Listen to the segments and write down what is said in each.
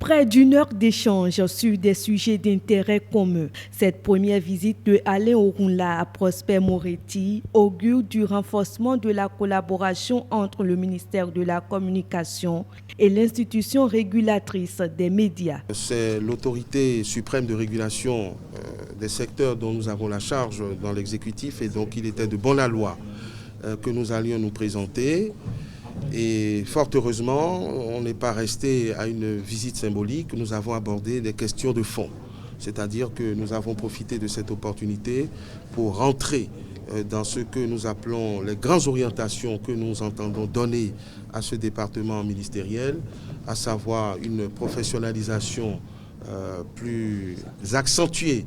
Près d'une heure d'échange sur des sujets d'intérêt commun. Cette première visite de Alain Orunla à Prosper Moretti augure du renforcement de la collaboration entre le ministère de la Communication et l'institution régulatrice des médias. C'est l'autorité suprême de régulation des secteurs dont nous avons la charge dans l'exécutif et donc il était de bon aloi que nous allions nous présenter. Et fort heureusement, on n'est pas resté à une visite symbolique, nous avons abordé des questions de fond. C'est-à-dire que nous avons profité de cette opportunité pour rentrer dans ce que nous appelons les grandes orientations que nous entendons donner à ce département ministériel, à savoir une professionnalisation plus accentuée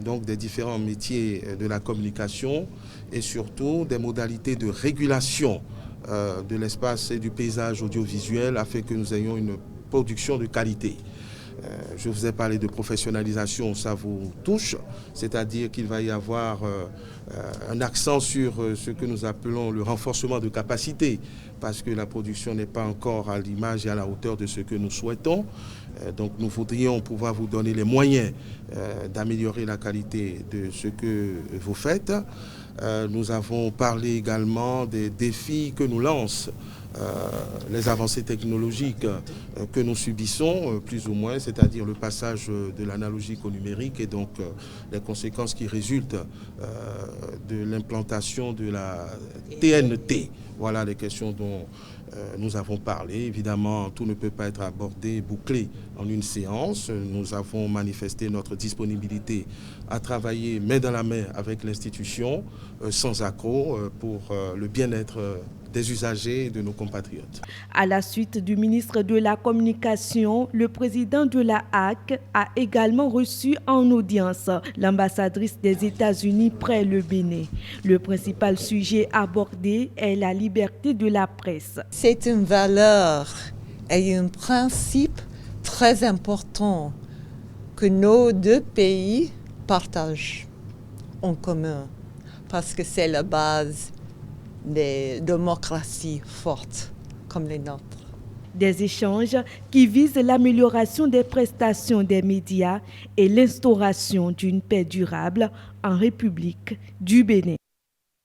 donc des différents métiers de la communication et surtout des modalités de régulation de l'espace et du paysage audiovisuel afin que nous ayons une production de qualité. Je vous ai parlé de professionnalisation, ça vous touche, c'est-à-dire qu'il va y avoir un accent sur ce que nous appelons le renforcement de capacité, parce que la production n'est pas encore à l'image et à la hauteur de ce que nous souhaitons. Donc nous voudrions pouvoir vous donner les moyens d'améliorer la qualité de ce que vous faites. Nous avons parlé également des défis que nous lancent les avancées technologiques que nous subissons, plus ou moins, c'est-à-dire le passage de l'analogique au numérique et donc les conséquences qui résultent de l'implantation de la TNT. Voilà les questions dont nous avons parlé. Évidemment, tout ne peut pas être abordé, bouclé en une séance. Nous avons manifesté notre disponibilité à travailler main dans la main avec l'institution, sans accroc, pour le bien-être des usagers et de nos compatriotes. À la suite du ministre de la Communication, le président de la HAC a également reçu en audience l'ambassadrice des États-Unis près le Bénin. Le principal sujet abordé est la liberté de la presse. C'est une valeur et un principe très important que nos deux pays partagent en commun parce que c'est la base des démocraties fortes comme les nôtres. Des échanges qui visent l'amélioration des prestations des médias et l'instauration d'une paix durable en République du Bénin.